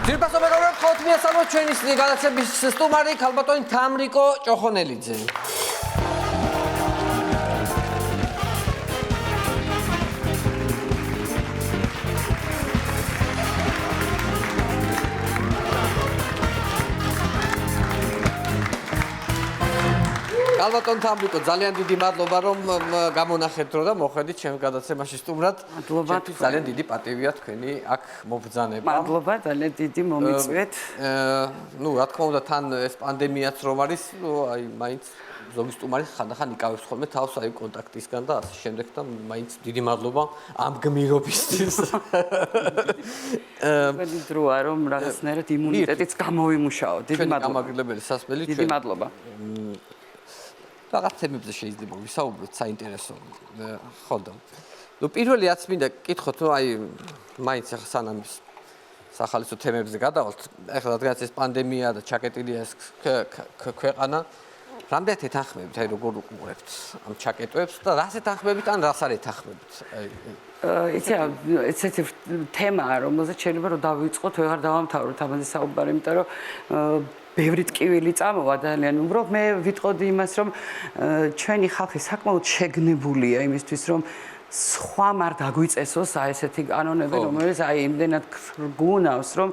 ძირფასო მეგობრებო, ხოთ მიასალმოთ ჩვენი გადაცემის სტუმარი ქალბატონი თამრიკო ჭოხონელიძე. ქალბატონ თამრიკო, ძალიან დიდი მადლობა რომ გამონახეთ დრო და მოხვედით ჩემს გადაცემაში სტუმრად. მადლობა. ძალიან დიდი პატივია თქვენი აქ მობრძანება. მადლობა, ძალიან დიდი მომიწვიეთ. ნუ რა თქმა უნდა თან ეს პანდემიაც რომ არის, აი მაინც ზოგი სტუმარი ხანდახან იკავებს ხოლმე თავს აი კონტაქტისგან და ასე შემდეგ და მაინც დიდი მადლობა ამ გმირობისთვის. დიდი დროა რომ რაღაცნაირად იმუნიტეტიც გამოვიმუშაო. დიდი მადლობა. გამაგრებელი სასმელი დიდი მადლობა. რაღაც თემებზე შეიძლება ვისაუბროთ საინტერესო ხოდა. ნუ პირველი რაც მინდა კითხოთ, რომ აი მაინც ახლა სანამ სახალხო თემებზე გადავალთ, ახლა რადგანაც ეს პანდემია და ჩაკეტილია ეს ქვეყანა, რამდენად ეთანხმებით, აი როგორ უყურებთ ამ ჩაკეტვებს და რას ეთანხმებით ან რას არ ეთანხმებით? ესეთი თემაა, რომელზეც შეიძლება რომ დავიწყოთ, ვეღარ დავამთავროთ ამაზე საუბარი, იმიტომ რომ ბევრი ტკივილი წამოვა ძალიან. უბრალოდ მე ვიტყოდი იმას, რომ ჩვენი ხალხი საკმაოდ შეგნებულია იმისთვის, რომ სხვამ არ დაგვიწესოს აი ესეთი კანონები, რომელიც აი იმდენად გუნავს, რომ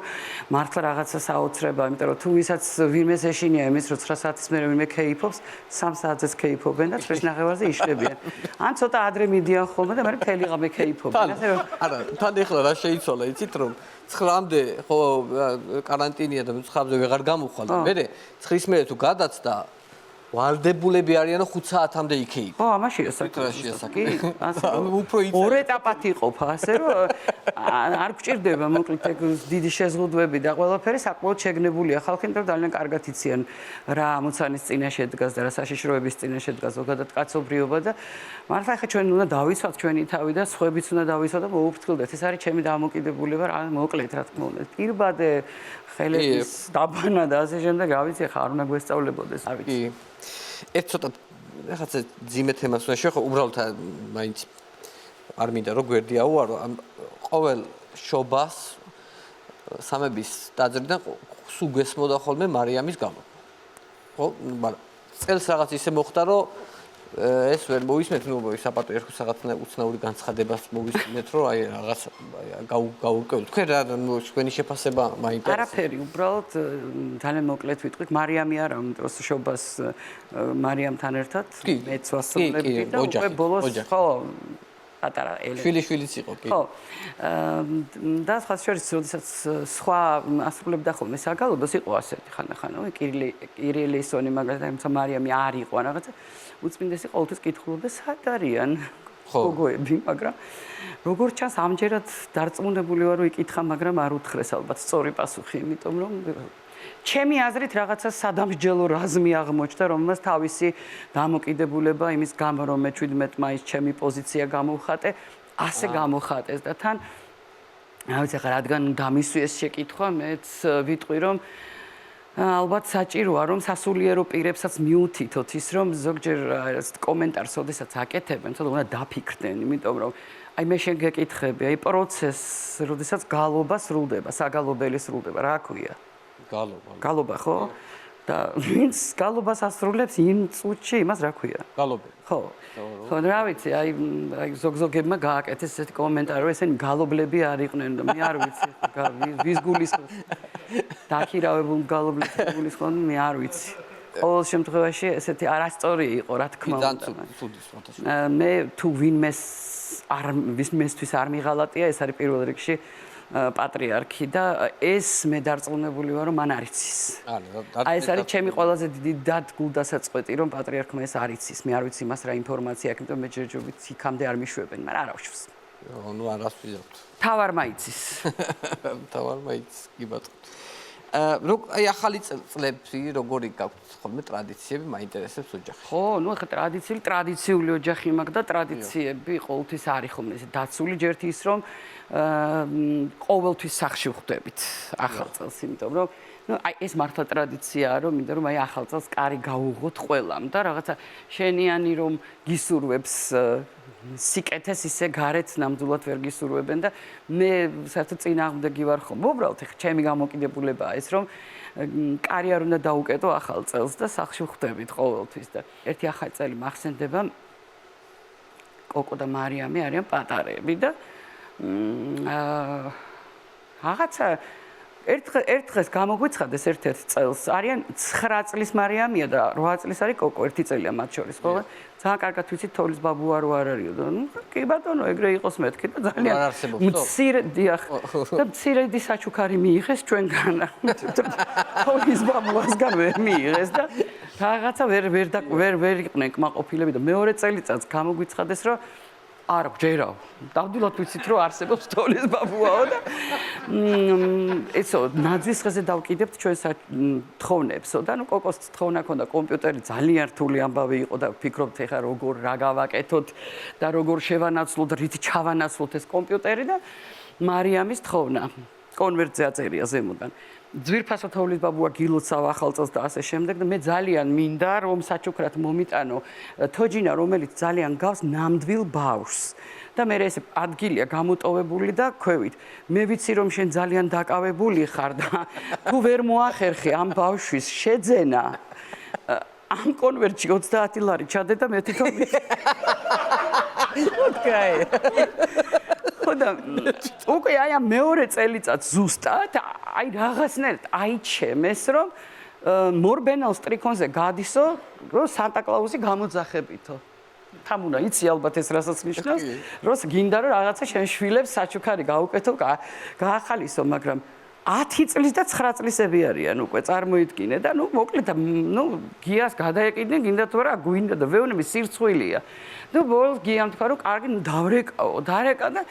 მართლა რაღაცა საოცრება, იმიტომ რომ თუ ვისაც ვინმეს ეშინია იმის, რომ 9 საათის მერე ვინმე კეიფობს, 3 საათზეც კეიფობენ და 9:30-ზე იშლებიან. ან ცოტა ადრე მიდიან ხოლმე და მე მთელი ღამე კეიფობენ. არა, თან ეხლა რა შეიცვალა, იცით რომ 9-მდე ხო კარანტინია და მცხამზე ვეღარ გამოვხვალ და მე 9-ის მერე თუ გადაცდა ვალდებულები არიანო 5 საათამდე იქეიფ. ხო, ამაშია საკითხი. უფრო ორ ეტაპად იყოფა, ასე რომ არ გვჭირდება მოკლედ დიდი შეზღუდვები და ყველაფერი საკმაოდ შეგნებულია ხალხი, იმიტომ რომ ძალიან კარგად იციან რა ამოცანის წინაშე დგას და რა საშიშროების წინაშე დგას ზოგადად კაცობრიობა და მართლა ახლა ჩვენ უნდა დავიცვათ ჩვენი თავი და სხვაებიც უნდა დავიცვათ და მოუფრთხილდეთ. ეს არის ჩემი დამოკიდებულება, რა მოკლედ რა თქმა უნდა. პირბადე ხელების დაბანა და ასე შემდეგ, რა ვიცი, ხა არ უნდა გვესწავლებოდეს, არ ვიცი. ერთ ცოტა რაღაცა ძიმე თემას უნდა შევხო, უბრალოდ მაინც არ მინდა რომ გვერდი აუარო, ამ ყოველ შობას სამების დაძრიდან სულ გესმოდა ხოლმე მარიამის გამო. ხო, მაგრამ წელს რაღაც ისე მოხდა, რომ ეს ვერ მოვისმეთ, ნუ საპატრიარქოს რაღაც უცნაური განცხადებას მოვისმეთ, რომ აი რაღაც გაურკვევთ. თქვენ რა თქვენი შეფასება მაინტერესებს? არაფერი, უბრალოდ ძალიან მოკლედ ვიტყვით, მარიამი არა, იმიტომ რომ შობას მარიამთან ერთად მეც ვასწავლები და უკვე ბოლოს ხო პატარა ელე. შვილიც იყო, კი. ხო. და სხვა შორის, როდესაც სხვა ასრულებდა ხოლმე საგალობლოს იყო ასეთი ხანდახან, კირილესონი მაგალითად, მარიამი არ იყო რაღაცა უწმინდესი ყოველთვის კითხულობდა სად არიან გოგოები, მაგრამ როგორც ჩანს ამჯერად დარწმუნებული ვარ რომ იკითხა, მაგრამ არ უთხრეს ალბათ სწორი პასუხი, იმიტომ რომ ჩემი აზრით რაღაცა სადამსჯელო რაზმი აღმოჩნდა, რომელსაც თავისი დამოკიდებულება იმის გამო რომ მე 17 მაისს ჩემი პოზიცია გამოვხატე, ასე გამოვხატეს და თან რა ვიცი ხა რადგან დამისვიეს შეკითხვა, მეც ვიტყვი რომ ალბათ საჭიროა რომ სასულიერო პირებსაც მიუთითოთ ის რომ ზოგჯერ კომენტარს ოდესაც აკეთებენ, თორე უნდა დაფიქრდნენ, იმიტომ რომ აი მე შენ გეკითხები, აი პროცესს, როდესაც გალობა სრულდება, საგალობელი სრულდება, რა ქვია? გალობა, ხო? და ვინც გალობას ასრულებს იმ წუთში, იმას რა ქვია? გალობელი. ხო. ხო, რა ვიცი, აი ზოგ-ზოგებმა გააკეთეს ესეთი კომენტარი, რომ ესენი გალობლები არ იყვნენ და მე არ ვიცი, ვის გულისხმობს. დაქირავებულ გალობლებს მე არ ვიცი. ყოველ შემთხვევაში ესეთი არასწორი იყო, რა თქმა უნდა. მე თუ ვინმესთვის არ მიღალატია, ეს არის პირველ რიგში პატრიარქი და ეს მე დარწმუნებული ვარ რომ მან არ იცის. აი ეს არის ჩემი ყველაზე დიდი დადგულდასაწყვეტი რომ პატრიარქმა ეს არ იცის. მე არ ვიცი იმას რა ინფორმაცია აქვს, იმიტომ მე ჯერჯერობით იქამდე არ მიშვებენ, მაგრამ არ ავშვს. ნუ არას ვიზავთ. თავარმა იცის. თავარმა იცის, კი ბატონო. აი ახალი წლებში როგორი გაქვთ ხოლმე ტრადიციები, მაინტერესებს ოჯახი. ხო, ნუ ახლა ტრადიციული ოჯახი მაქვს და ტრადიციები ყოველთვის არის ხოლმე ესე დაცული, ჯერთ ის რომ ყოველთვის სახში ვხვდებით ახალ წელს, იმიტომ რომ ნუ აი ეს მართლა ტრადიციაა, რომ მინდა რომ აი ახალ წელს კარი გაუღოთ ყველამ და რაღაცა შენიანი რომ გისურვებს სიკეთეს ისე გარეთ ნამდვილად ვერ გისურვებენ და მე საერთოდ წინააღმდეგი ვარ ხოლმე. უბრალოდ ეხა ჩემი გამოკიდებულებაა ეს, რომ კარიერა უნდა დაუკეტო ახალ წელს და სახლში ვხვდებით ყოველთვის და ერთი ახალი წელი მახსენდება კოკო და მარიამი არიან პატარები და რაღაცა ერთ დღეს გამოგვიცხადეს ერთ-ერთ წელს არიან 9 წლის მარიამია და 8 წლის არის კოკო ერთი წელია მათ შორის ხო ძალიან კარგად ვიცით თოვლის ბაბუ არ არისო და კი ბატონო ეგრე იყოს მეთქი და ძალიან მცირე დიახ და მცირედი საჩუქარი მიიღეს ჩვენგან თოვლის ბაბუასგან ვერ მიიღეს და რაღაცა ვერ იყვნენ კმაყოფილები და მეორე წელიწადს გამოგვიცხადეს რომ არა ჯერა დავდილოთ ვიცით რომ არსებობს თოვლის ბაბუაო და ესო ნაძვის ხეზე დავკიდებთ ჩვენ თხოვნებსო და ნუ კოკოს თხოვნა ქონდა კომპიუტერი ძალიან რთული ამბავი იყო და ვფიქრობთ ეხა როგორ რა გავაკეთოთ და როგორ შევანაცვლოთ რით ჩავანაცვლოთ ეს კომპიუტერი და მარიამის თხოვნა კონვერტზე აწერია ზემოდან ძვირფასო თოვლის ბაბუა გილოცავ ახალ წელს და ასე შემდეგ და მე ძალიან მინდა რომ საჩუქრად მომიტანო თოჯინა რომელიც ძალიან გავს ნამდვილ ბავშვს და მე ეს ადგილია გამოტოვებული და ქვევით მე ვიცი რომ შენ ძალიან დაკავებული ხარ და თუ ვერ მოახერხე ამ ბავშვის შეძენა ამ კონვერტში 30 ლარი ჩადე და მე თვითონ ოკეი ხოდა უკვე აი ამ მეორე წელიწადს ზუსტად აი რაღაცნაირად აიჩემეს რომ მორბენალ სტრიქონზე გადისო რომ სანტა კლაუსი გამოძახებითო თან უნდა იცი ალბათ ეს რასაც ნიშნავს რომ გინდა რომ რაღაცა შენ შვილებს საჩუქარი გაუკეთო გაახალისო მაგრამ 10 წლის და 9 წლისები არიან უკვე წარმოიდგინე და ნუ მოკლედ ნუ გიას გადაეკიდნენ გინდა თუ არა გვინდა და ვეუბნები სირცხვილია და ბოლოს გიამ თქვა რომ კარგი ნუ დავრეკაო დარეკა და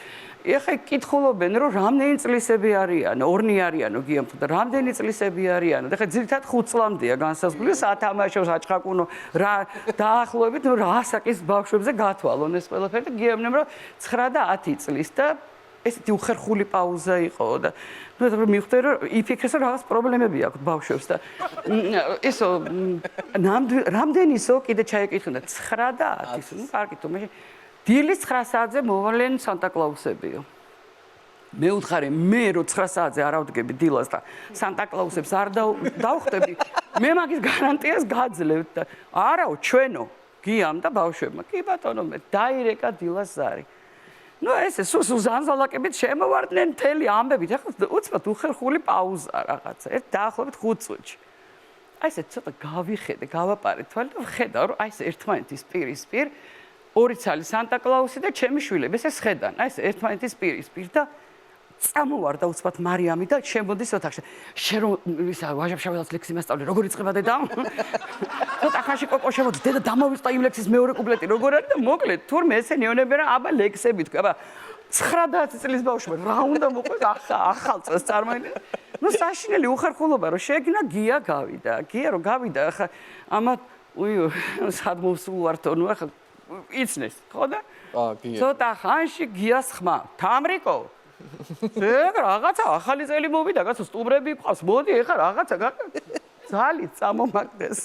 ეხა კითხულობენ რომ რამდენი წლისები არიან ორნი არიანო გიამ თუ და რამდენი წლისები არიანო და ეხა ძირითადად 5 წლამდეა განსაზღვრული სათამაშო საჭყაკუნო რა დაახლოებით ნუ რა ასაკის ბავშვებზე გათვალონ ეს ყველაფერი და გიამნემ რომ 9 და 10 წლის და ესეთი უხერხული პაუზა იყო და ნუ მივხვდი რომ იფიქრეს რომ რაღაც პრობლემები აქვს ბავშვებს და ესო რამდენისო კიდე ჩაეკითხნა 9 და 10 ნუ კარგი თუ მე დილის 9 საათზე მოვალენ სანტა კლაუსებიო მე უთხარი მე რო 9 საათზე არ ავდგები დილას და სანტა კლაუსებს არ დავხვდები მე მაგის გარანტიას გაძლევთ და არაო ჩვენო გიამ და ბავშვებმა კი ბატონო მე დაირეკა დილას ზარი ნუ ესე სუზანზალაკებით შემოვარდნენ მთელი ამბებით ახლა უცბად უხერხული პაუზა რაღაცა ერთ დაახლოებით 5 წუთში აი ესე ცოტა გავიხედე გავაპარე თვალი და ვხედავ რომ აი ეს ერთმანეთის პირისპირ ორი ცალი სანტა კლაუსი და ჩემი შვილები ესე სხედან აი ეს ერთმანეთის პირისპირ და წამოვარდა უცბად მარიამი და შემოდის ოთახში შენ რომ ისა ვაჟაბშაველას ლექსი მასწავლე როგორ იწყება დედა ცოტა ხანში კოკო შემოდის დედა დამოვიწყდა იმ ლექსის მეორე კუპლეტი როგორ არის და მოკლედ თურმე ესენი იონებენ რა აბა ლექსები თქვა აბა 9 წლის ბავშვმა რა უნდა მოყვეს ახალ წელს წარმოიდგინე ნუ საშინელი უხერხულობა რომ შეგნა გია გავიდა გია რომ გავიდა ახლა ამა უიო სად მოვსულვართო ნუ ახლა იცნეს ხო და ცოტა ხანში გიას ხმა თამრიკო ეგ რაღაცა ახალი წელი მოვიდა კაცო სტუმრები ყავს მოდი ეხა რაღაცა ძალი წამომაგდეს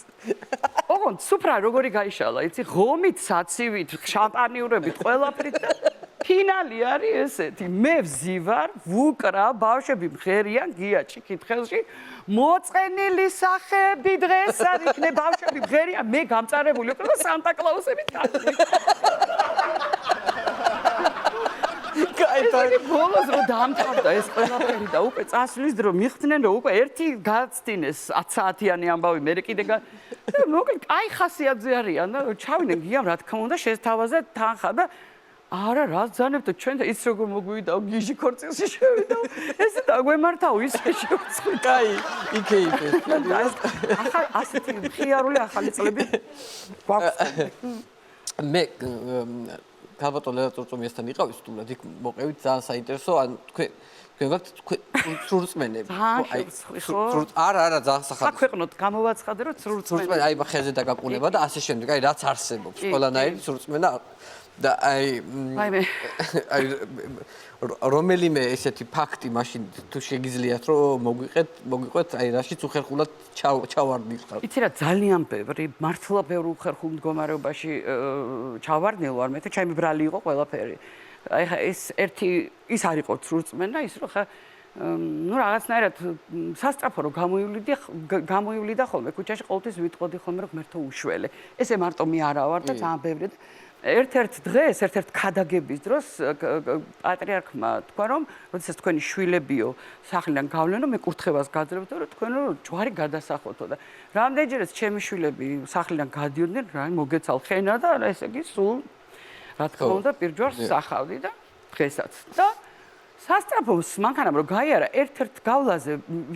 ოღონდ სუფრა როგორი გაიშალა იცი ღომით საცივით შამპანიურებით ყველაფრით და ფინალი არის ესეთი მე ვზივარ ვუკრა ბავშვები მღერიან გია ჭიქითხელში მოწყენილი სახეები დღეს არ იქნება ბავშვები მღერიან მე გამწარებული ვიყო და სანტა კლაუსები თავს კაი ბოლოს რომ დამთავრდა ეს ყველაფერი და უკვე წასვლის დრო მიხდნენ რომ უკვე ერთი გაცდინეს 10 საათიანი ამბავი მე კიდე მოკლედ კაი ხასიათზე არიან და ჩავიდნენ გიამ რა თქმა უნდა შეესთავაზე თანხა და არა რა ზანებთ ჩვენ და ის როგორ მოგვიდაო გიჟი ქორწილში შევიდაო ესე დაგვემართავ ისე შევწყვი კაი იქეიფეს ახლა ასეთი მხიარული ახალი წლები გვაქვს მე ქალბატონ ლელა წურწუმიასთან იყავი სტუმრად იქ მოყევით ძალიან საინტერესო ან თქვენ გაქვთ სრულწმენები ხო არა ძალიან სახალხო საქვეყნოდ გამოვაცხადე რომ სრულწმენები აი ხეზე დაგაყუნება და ასე შემდეგ აი რაც არსებობს ყველანაირი სრულწმენა და აი რომელიმე ესეთი ფაქტი მაშინ თუ შეგიძლიათ რომ მოგვიყვეთ აი რაშიც უხერხულად ჩავარდნილ. იცი რა ძალიან ბევრი მართლა ბევრი უხერხულ მდგომარეობაში ჩავარდნილ ვარ მე და ჩემი ბრალი იყო ყველაფერი. აი ხა ეს ერთი ის არ იყო ცრურწმენა ის რომ ხა ну რაღაცნაირად სასტრაფო რომ გამოივლიდა ხოლმე ქუჩაში ყოველთვის ვიტყოდი ხოლმე რომ ღმერთო უშველე. ესე მარტო მე არა ვარ და ძალიან ბევრი ერთ-ერთ დღეს, ერთ-ერთ ქადაგების დროს პატრიარქმა თქვა რომ როდესაც თქვენი შვილებიო სახლიდან გავლენო მე კურთხევას გაძლევთ რომ თქვენო ჯვარი გადასახოთო და რამდენჯერაც ჩემი შვილები სახლიდან გადიოდნენ რა მოგეცალ ხენა და ესე იგი სულ რა თქმა უნდა პირჯვარს სახავდი და დღესაც და სასტრაფოს მანქანამ რომ გაიარა ერთ-ერთ გავლაზე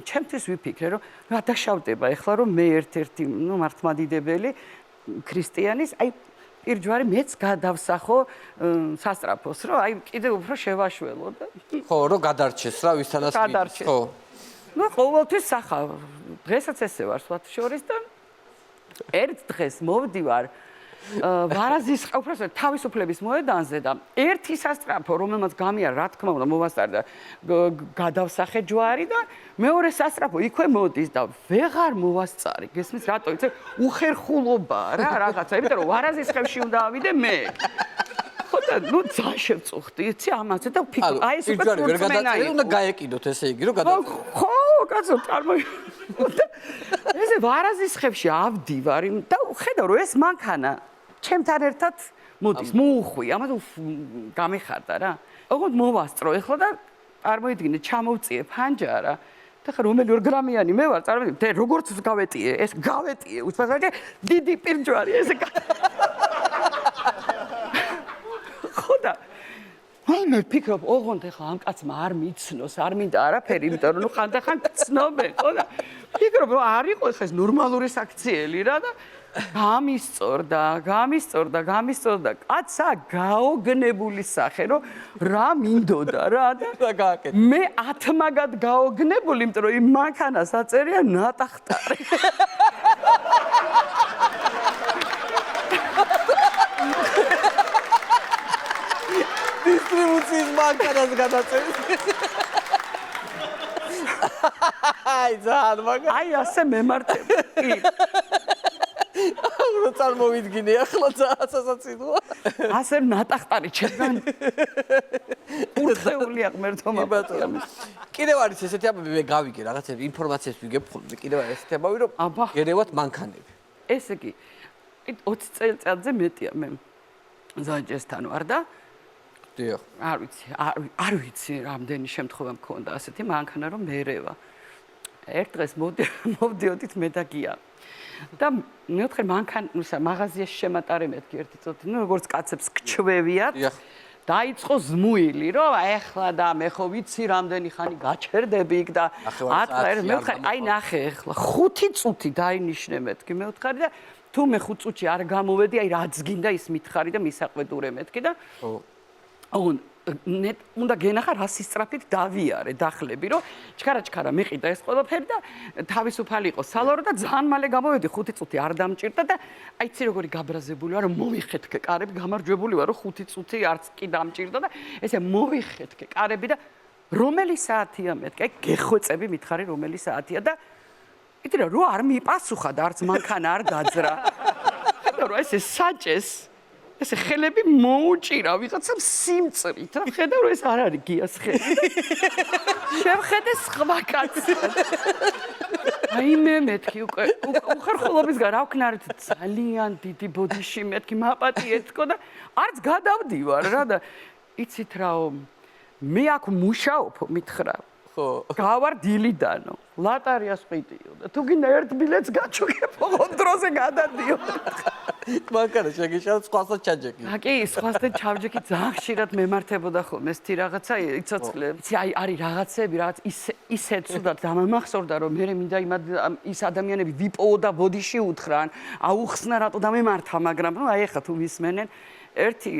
ჩემთვის ვიფიქრე რომ რა დაშავდება ეხლა რომ მე ერთ-ერთი ნუ მართლმადიდებელი ქრისტიანის აი პირჯვარი მეც გადავსახო სასტრაფოს რომ აი კიდე უფრო შევაშველო და ხო რომ გადარჩეს რა ვისთანაც გადარჩეს ხო ნუ ყოველთვის სახავ დღესაც ესე ვარ სხვათა შორის და ერთ დღეს მოვდივარ ვარაზის უბრალოდ თავისუფლების მოედანზე და ერთი სასტრაფო რომელმაც გამიარა რა თქმა უნდა მოვასწარე და გადავსახე ჯვარი და მეორე სასტრაფო იქვე მოდის და ვეღარ მოვასწარი გესმის რატო იცი უხერხულობაა რა რაღაცა იმიტომ რომ ვარაზის ხევში უნდა ავიდე მე ხო და ნუ ძალიან შევწუხდი იცი ამაზე და ვფიქრობ აი ეს უკვე ვერ გადაწყვეტე უნდა გაეკიდოთ ესე იგი რომ ხო კაცო წარმოიდგინე ესე ვარაზის ხევში ავდივარ და ხედავ რომ ეს მანქანა ჩემთან ერთად მოდის მოუხვი ამაზე გამეხარდა რა ოღონდ მოვასწრო ეხლა და წარმოიდგინე ჩამოვწიე ფანჯარა და ხა რომელი ორგრამიანი მე ვარ წარმოიდგინე როგორც გავეტიე ეს გავეტიე უცბაგე დიდი პირჯვარი ესე ხო და აი მე ვფიქრობ ოღონდ ეხლა ამ კაცმა არ მიცნოს არ მინდა არაფერი იმიტომ რომ ხანდახან გცნობენ ხო და ვფიქრობ რომ არ იყო ეს ნორმალური საქციელი რა და გამისწორდა კაცსა გაოგნებული სახე რომ რა მინდოდა რა და გააკეთა მე 10 მაგად გაოგნებული იმიტომ რომ იმ მანქანას აწერია ნატახტარი დისტრიბუციის მანქანას გადაწერეს აი ძალიან მაგარი აი ასე მემართები რო წარმოვიდგინე ახლა ძალიან სასაცილოა ასე ნატახტარი ჩემგან ურთეულია ღმერთო ბატონო კიდევ არის ესეთი ამბავი მე გავიგე რაღაცები ინფორმაციას ვიგებ ხოლმე კიდევ არის ესეთი ამბავი რომ გერევათ მანქანები ესე იგი 20 წელიწადზე მეტია მე ზაჯესთან ვარ და დიახ არ ვიცი რამდენი შემთხვევა მქონდა ასეთი მანქანა რომ მერევა ერთ დღეს მოვდიოდით მე და გია და მეოთხე მაღაზიაში შემატარე მეთქი ერთი წუთი ნუ როგორც კაცებს გჩვევიათ დაიწყო ზმუილი რომ ეხლა და მე ხო ვიცი რამდენი ხანი გაჩერდები იქ და მეოთხე აი ნახე ეხლა 5 წუთი დაინიშნე მეთქი მეოთხე და თუ მე 5 წუთში არ გამოვედი აი რაც გინდა ის მითხარი და მისაყვედურე მეთქი და უნდა გენახა რა სისწრაფით დავიარე დახლები რომ ჩქარა მეყიდა ეს ყველაფერი და თავისუფალი იყო სალორო და ძალიან მალე გამოვედი 5 წუთი არ დამჭირდა და აი ცი როგორი გაბრაზებული ვარ რომ მოვიხეთქე კარები გამარჯვებული ვარ რომ 5 წუთი არც კი დამჭირდა და ესე მოვიხეთქე კარები და რომელი საათია მეთქი აი გეხვეწები მითხარი რომელი საათია და იტი რა რო არ მიპასუხა და არც მანქანა არ გაძრა და რო ესე საჭეს ესე ხელები მოუჭირა ვიღაცამ სიმწრით რა ხედავ რომ ეს არ არის გიას ხელი შევხედე სხვა კაცს აი მე მეთქი უკვე უხერხულობისგან რა ვქნარით ძალიან დიდი ბოდიში მეთქი მაპატი ეთქო და არც გადავდივარ რა და იცით რაო მე აქ მუშაობ მითხრა ხო გავარ დილიდანო ლატარიას ყიდიო და თუ გინდა ერთ ბილეთს გაჩუქებო დროზე გადადიო მანქანა შეგიშალ სხვასაც ჩაჯექი. კი, სხვასთან ჩავჯექი ძალიან ხშირად მემართებოდა ხოლმე ესეთი რაღაცა, იცოცხლე. იცი, აი არის რაღაცები, რაღაც ისე ცუდად დამამახსოვრდა, რომ მე მინდა ის ადამიანები ვიპოვო და ბოდიში უთხრან, აუხსნა რატო დამემართა, მაგრამ ნუ აი ახლა თუ მისმენენ ერთი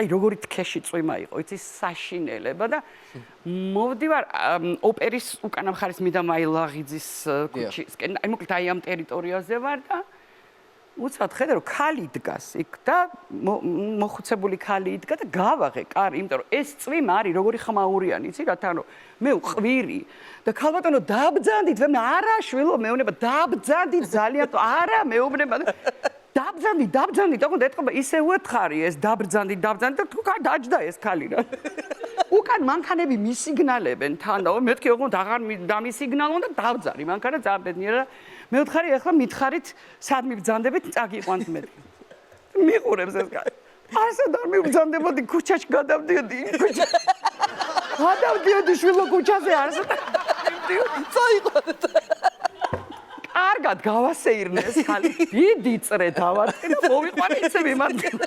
აი როგორი თქეში წვიმა იყო, იცი, საშინელება და მოვდივარ ოპერის უკანა მხარის მიდამაილაღიძის ქუჩისკენ. აი მოკლედ აი ამ ტერიტორიაზე ვარ და უცბად ხედავ რომ ქალი დგას იქ და მოხუცებული ქალი იდგა და გავაღე კარი, იმიტომ რომ ეს წვიმა არის როგორი ხმაურიანი, იცი რა თან რომ მე ვყვირი და ქალბატონო დაბძანდით, მე არა შვილო მეუბნება დაბძანდით ძალიან არა მეუბნება დაბძანდით, ოღონდ ეთქობა ისე უეთხარი ეს დაბძანდით და თუ დაჯდა ეს ქალი რა. უკან მანქანები მისიგნალებენ თან და მეთქი ოღონდ აღარ დამისიგნალონ და დავძარი მანქანა ძაბედნიერა. მე ვთხარი ახლა მითხარით სად მიბძანდებით წაგიყვანთ მეთქი. მიყურებს ეს კაცი. ასად არ მიბძანდებოდი ქუჩაში გადავდიოდი ქუჩაში. გადავდიოდი შვილო ქუჩაზე არსად. წაიყვანეთ. კარგად გავასეირნე ეს ხალი. დიდი წრე დავარწი და მოვიყვანე ისე მიმარჯვენა.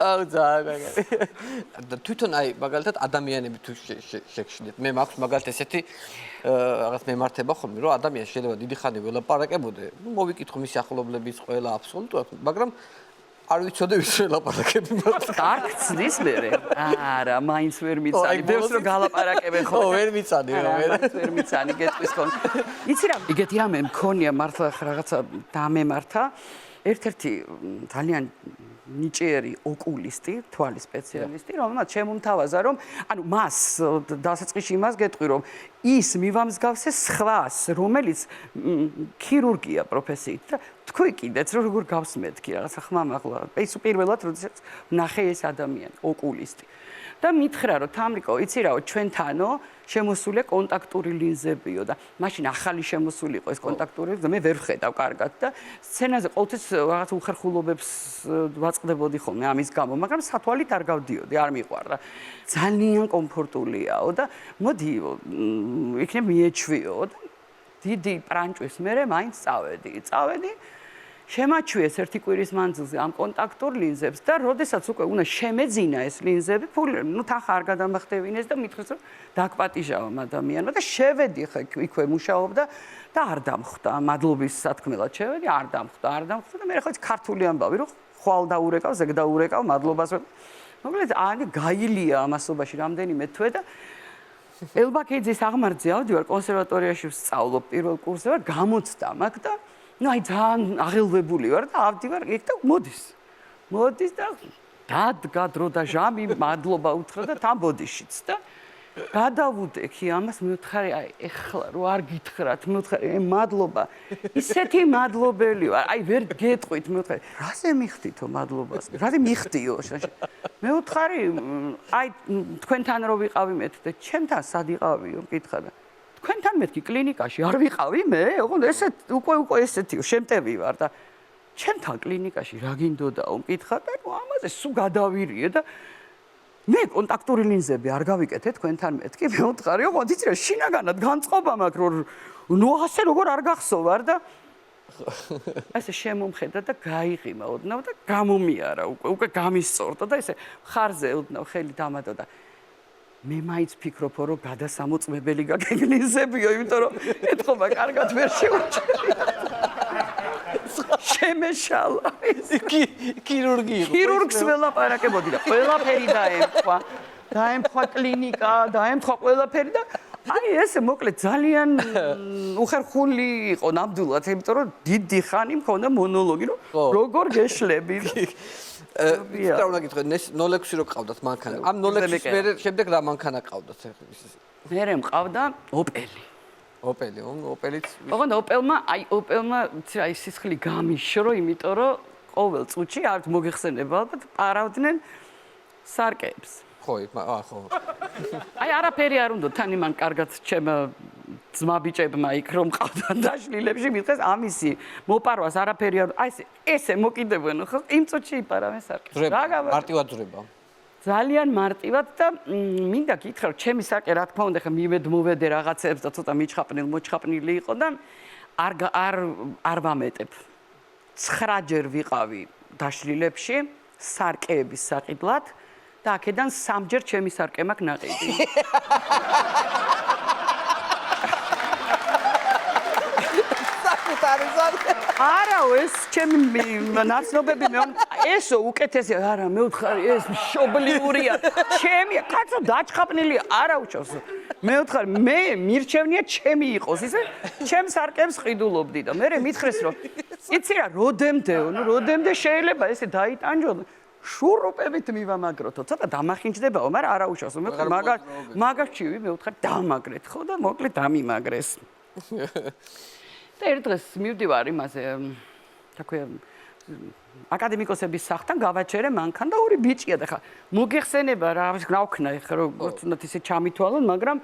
აუ ძალიან. და თვითონ აი მაგალითად ადამიანები თუ შეგშინეთ. მე მაქვს მაგალითად ესეთი რაღაც მემართება ხოლმე რომ ადამიანი შეიძლება დიდი ხანი ველაპარაკებოდე. ნუ მოვიკითხო მისი ახლობლების ყველა აბსოლუტურად, მაგრამ არ ვიცოდე ვის ველაპარაკები მაგ. კარგ ცდის მე. არა, მაინც ვერ მიცანი. ბევრს რომ გალაპარაკებენ ხო? ვერ მიცანი რა მე. ვერ მიცანი გეტყვის ხომ. იცი რა, იგეთი ამე მქონია მართლა რაღაცა დამემართა. ერთ-ერთი ძალიან ნიჭიერი ოკულისტი, თვალის სპეციალისტი, რომელმაც შემომთავაზა, რომ ანუ მას დასაწყისში იმას გეტყვი, რომ ის მივამსგავსეს სხვას, რომელიც ქირურგია პროფესიით და თქვი კიდეც როგორ გავს მეთქი რაღაცა ხმამაღლა. ეს პირველად როდესაც ნახე ეს ადამიანი, ოკულისტი. და მითხრა რომ თამრიკო, იცი რაო, ჩვენთანო შემოსულია კონტაქტური ლინზებიო და მაშინ ახალი შემოსული იყო ეს კონტაქტური და მე ვერ ვხედავ კარგად და სცენაზე ყოველთვის რაღაც უხერხულობებს ვაწყდებოდი ხოლმე ამის გამო, მაგრამ სათვალით არ გავდიოდი, არ მიყვარდა. ძალიან კომფორტულიაო და მოდი იქნებ მიეჩვიო და დიდი პრანჭვის მერე მაინც წავედი. შემაჩვიეს ერთი კვირის მანძილზე ამ კონტაქტურ ლინზებს და როდესაც უკვე უნდა შემეძინა ეს ლინზები, ნუ თანხა არ გადამახტევინეს და მითხრეს რომ დაგპატიჟავ ადამიანმა და შევედი ხა იქვე მუშაობდა და არ დამხვდა, მადლობის სათქმელად შევედი, არ დამხვდა და მე ხო ქართული ამბავი რომ ხვალ დაურეკავ, ზეგ დაურეკავ, მადლობას მოკლედ აი გაილია ამასობაში რამდენიმე თვე და ელბაკიძის აღმართზე ავდივარ კონსერვატორიაში ვსწავლობ პირველ კურსზე ვარ გამოცდა მაგ და ну აი ძალიან აღელვებული ვარ და ავდივარ იქ და მოდის და დადგა დრო და ჟამი მადლობა უთხრა და თან ბოდიშიც და გადავუდექი ამას მივთხარი აი ეხლა რო არ გითხრათ მივთხარი მადლობა ისეთი მადლობელი ვარ აი ვერ გეტყვით მივთხარი რაზე მიხდითო მადლობას რაზე მიხდიო მე ვთხარი აი თქვენთან რო ვიყავი მე და ჩემთან სად იყავიო მკითხა და თქვენთან მეთქი კლინიკაში არ ვიყავი მე ოღონდ ესეთ უკვე ესეთიო შემტევი ვარ და ჩემთან კლინიკაში რა გინდოდაო მკითხა და ნუ ამაზე სულ გადავირიე და მე კონტაქტური ლინზები არ გავიკეთე თქვენთან მეთქი მე ვთხარი ოღონდ იცი რა შინაგანად განწყობა მაქვს რომ ნუ ასე როგორ არ გახსოვარ და ასე შემომხედა და გაიღიმა ოდნავ და გამომიარა უკვე გამისწორდა და ესე ხარზე ოდნავ ხელი დამადო და მე მაინც ფიქრობ რომ გადასამოწმებელი გაგეგლიზებიო იმიტომ რომ ეთქობა კარგად ვერ შეუჩერია შემეშალა ქირურგს ველაპარაკებოდი და ყველაფერი დაემთხვა კლინიკა დაემთხვა ყველაფერი და აი ესე მოკლედ ძალიან უხერხული იყო ნამდვილად იმიტომ რომ დიდი ხანი მქონდა მონოლოგი რომ როგორ გეშლები რა უნდა გითხრათ ნოლექსი რო ყავდათ მანქანა ამ ნოლექსის მერე შემდეგ რა მანქანა ყავდათ მერე მყავდა ოპელიც ოღონდ ოპელმა სისხლი გამიშრო იმიტომ რომ ყოველ წუთში არ მოგიხსენება ალბათ პარავდნენ სარკეებს ხო აი არაფერი არ უნდა თან იმან კარგად ჩემ ძმაბიჭებმა იქ რომ ყავდან დაშლილებში მითხეს ამისი მოპარვას არაფერი არ აი ესე მოკიდებენ ხო იმ წუთში იპარავენ სარკეს მარტივად ძრება ძალიან მარტივად და მინდა გითხრა რომ ჩემი საკე რა თქმა უნდა ხა მოვედე რაღაცებს და ცოტა მოჩხაპნილი იყო და არ ვამეტებ 9 ჯერ ვიყავი დაშლილებში სარკეების საყიდლად და აქედან 3 ჯერ ჩემი სარკე მაქვს ნაყიდი არის არაო ეს ჩემი ნაცნობები მე ესო უკეთესია არა მე ვთხარი ეს მშობლიურია ჩემია კაცო დაჭყაპნილია არა უჩოს მე ვთხარი მე მირჩევნია ჩემი იყოს ისე ჩემს არკებს ყიდულობდი და მე მითხრეს რომ იცი რა როდემდე შეიძლება ესე დაიტანჯო შურუპებით მივამაგროთო ცოტა დამახინჯდებაო მაგრამ არა უჩოს მე მაგარჩივი მე ვთხარი დამაგრეთ ხო და მოკლედ დამიმაგრეს და ერთ დღეს მივდივარ იმაზე თქვა აკადემიკოსების სახლთან გავაჩერე მანქან და ორი ბიჭია და ხა მოგეხსენება რა ვქნა ეხლა როგორც უნდა ისე ჩამითვალონ მაგრამ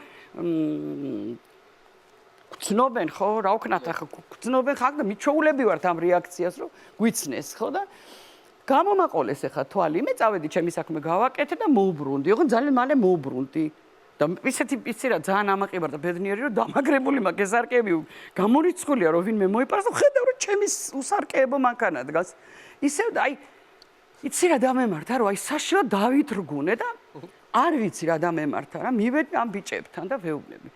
გწნობენ ხო რა ვქნათ ახლა გწნობენ ხა და მიჩოულები ვართ ამ რეაქციას რომ გვიცნეს ხო და გამომაყოლეს ახლა თვალი მე წავედი ჩემი საქმე გავაკეთე და მოვბრუნდი ოღონდ ძალიან მალე მოვბრუნდი და ისეთი იცი რა ძალიან ამაყი ვარ და ბედნიერი რომ დამაგრებული მაქვს ეს არკები გამორიცხულია რომ ვინმე მოიპარს და ხედავ რომ ჩემი უსარკეებო მანქანა დგას ისევ და აი იცი რა დამემართა რომ აი საშიო დავითრგუნე და არ ვიცი რა დამემართა რა მივედი ამ ბიჭებთან და ვეუბნები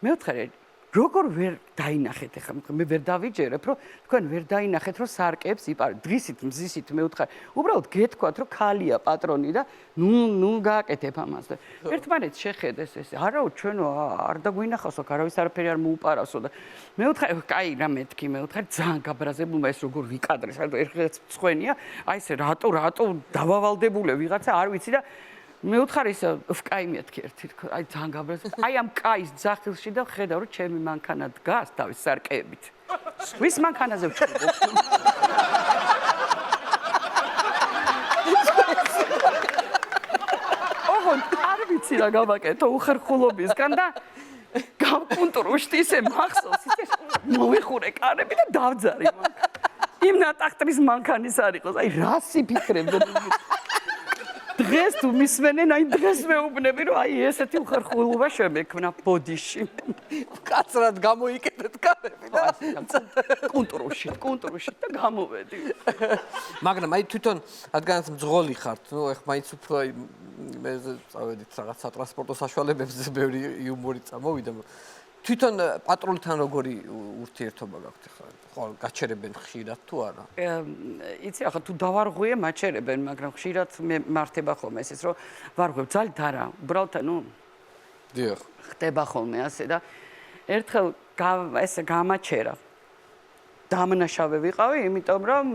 მე ვთხარი როგორ ვერ დაინახეთ ახლა მე ვერ დავიჯერებ რომ თქვენ ვერ დაინახეთ რომ სარკეებს იპარეთ დღისით მზისით მე ვთხარი უბრალოდ გეთქვათ რომ ქალია პატრონი და ნუ გააკეთებ ამას და ერთმანეთს შეხედეს ეს არაო ჩვენო არ დაგვინახავსო არავის არაფერი არ მოუპარასო და მე ვთხარი კაი რა მეთქი მე ვთხარი ძალიან გაბრაზებულმა ეს როგორ ვიკადრეს ერთ წხვენია აი ეს რატო დავავალდებულე ვიღაცა არ ვიცი და მე ვთხარი ის კაი მეთქი ერთი აი ძალიან გაბრაზებული აი ამ კაის ძახილში და ხედავ რომ ჩემი მანქანა დგას თავის სარკეებით ვის მანქანაზე ვჭრობ არ ვიცი რა გავაკეთო უხერხულობისგან და გავკუნტრუშტი ისე მახსოვს ისე მოვიხურე კარები და დავძარი იმ ნატახტრის მანქანის არ იყოს აი რასი ფიქრებდა დღეს თუ მისმენენ აი დღეს მეუბნები რომ აი ესეთი უხერხულობა შემექმნა ბოდიში კაცრად გამოიკეთეთ კარები და კუნტრუში და გამოვედი მაგრამ აი თვითონ რადგანაც მძღოლი ხართ ნუ ეხ მაინც უფრო მე წავედით რაღაც სატრანსპორტო საშუალებებზე ბევრი იუმორი წამოვიდა თვითონ პატრულთან როგორი ურთიერთობა გაქვთ ხა ხო გაჩერებენ ხშირად თუ არა იცი ახლა თუ დავარღვიე მაჩერებენ მაგრამ ხშირად მე მართება ხოლმე ეს რომ ვარღვევ ძალით არა უბრალოდ ნუ დიახ ხდება ხოლმე ასე და ერთხელ ესე გამაჩერა დამნაშავე ვიყავი იმიტომ რომ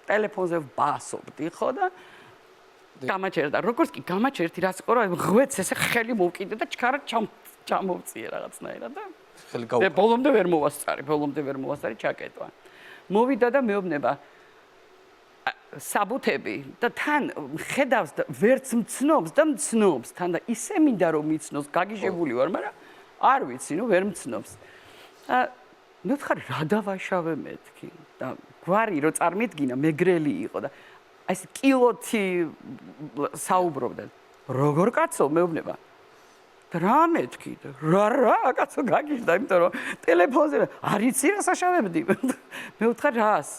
ტელეფონზე ვბასობდი ხო და გამაჩერა და როგორც კი გამაჩერდი რაც იყო რომ ღვეც ესე ხელი მოვკიდე და ჩქარად ჩამოვწიე რაღაცნაირად და ხელი გაუყო. ბოლომდე ვერ მოვასწარი ჩაკეტვა. მოვიდა და მეუბნება საბუთები და თან ხედავს და ვერც მცნობს თან და ისე მინდა რომ მიცნოს გაგიჟებული ვარ, მაგრამ არ ვიცი, ნუ ვერ მცნობს. მე ვთხარი რა დავაშავე მეთქი და გვარი რო წარმიდგინა მეგრელი იყო და აი ეს კილოთი საუბრობდა. როგორ კაცო მეუბნება რა მეთქი და რა კაცო გაგიჟდა იმიტომ რომ ტელეფონზე არ იცი რა საშავებდი მე ვთხარი რას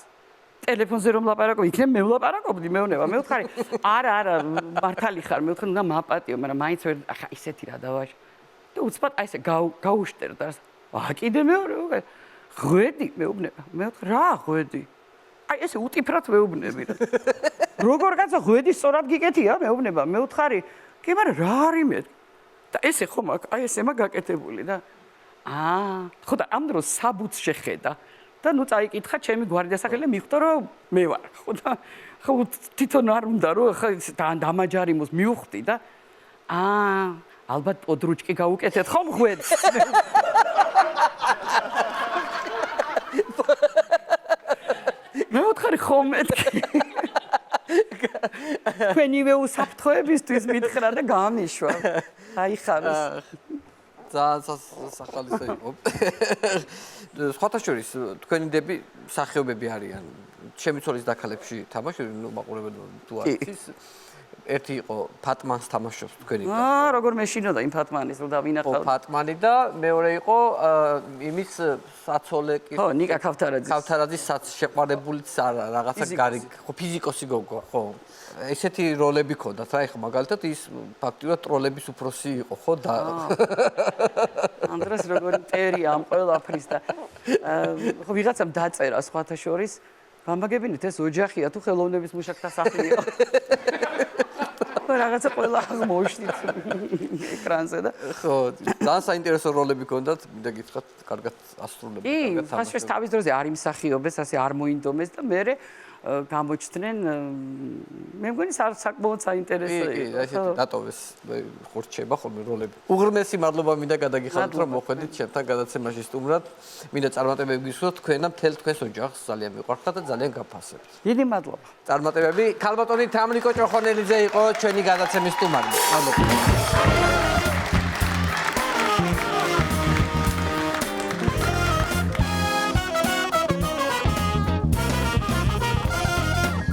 ტელეფონზე რომ ლაპარაკობ იქნებ მე ვლაპარაკობდი მეუბნება მე ვთხარი არა მართალი ხარ მე ვთხარი უნდა მაპატიო მაგრამ მაინც ვერ ახლა ისეთი რა დავაშ და უცბად აი ესე გაუშტერდა კიდე მეორე ღვედი მეუბნება მე ვთხარი რა ღვედი აი ესე უტიფრად მეუბნები როგორ კაცო ღვედი სწორად გიკეთია მეუბნება მე ვთხარი კი მაგრამ რა არის მე და ესე ხომ აი ესე მაგაკეთებული და ხო და ამ დროს საბუთს შეხედა და ნუ წაიკითხა ჩემი გვარდია სახელი მიხვდა რომ მე ვარ ხო და ხო თვითონ არ უნდა რომ ხა დამაჯარიმოს მივხვდი და ალბათ პოდრუჩკი გაუკეთეთ ხომ ღვედს მე ვთხარი ხომ მეთქი ჩვენივე უსაფრთხოებისთვის მითხრა და გამიშვა აი ხაროს ძალიან სახალისო იყო სხვათა შორის თქვენი დები სახეობები არიან ჩემი ცოლის დაქალებში თამაშობენ ნუ მაყურებელი თუ არ იცის ერთი იყო ფატმანს თამაშობს თქვენი. როგორ მეშინოდა იმ ფატმანის და ვინახავ. ფატმანი და მეორე იყო იმის საცოლე კი. ხო, ნიკა ქავთარაძის. ქავთარაძის შეყვარებულიც არა, რაღაცა გარი, ხო, ფიზიკოსი გოგო, ხო. ესეთი როლები ქონდათ რა, ეხლა მაგალითად ის ფაქტიურად ტროლების უფროსი იყო, ხო და ანდრეს როგორი ტერია ამ ყველაფრის და ხო ვიღაცამ დაწერა სხვათა შორის გამაგებინეთ ეს ოჯახია თუ ხელოვნების მუშაკთა სახლია. რაღაცა ყველა აღმოჩნდით ეკრანზე და ხო, ძალიან საინტერესო როლები ქონდათ, მინდა გითხრათ, კარგად ასრულებდა, კარგად კი, ხაშშეს თავის დროზე არ იმსახიობეს, ასე არ მოინდომეს და მე გამოჩნდნენ მე მგონი საკმაოდ საინტერესო იყო. კი, ესეთი დატოვეს, ხორჩება ხოლმე როლები. უღრმესი მადლობა მინდა გადაგიხადოთ, რომ მოხვედით ჩემთან გადაცემაში სტუმრად. მინდა წარმატებები გისურვოთ თქვენ და მთელ თქვენს ოჯახს, ძალიან მიყვარხთ და ძალიან გაფასებთ. დიდი მადლობა. წარმატებები. ქალბატონი თამლიკო ჭოხონელიძე იყო ჩვენი გადაცემის სტუმარი. მადლობა.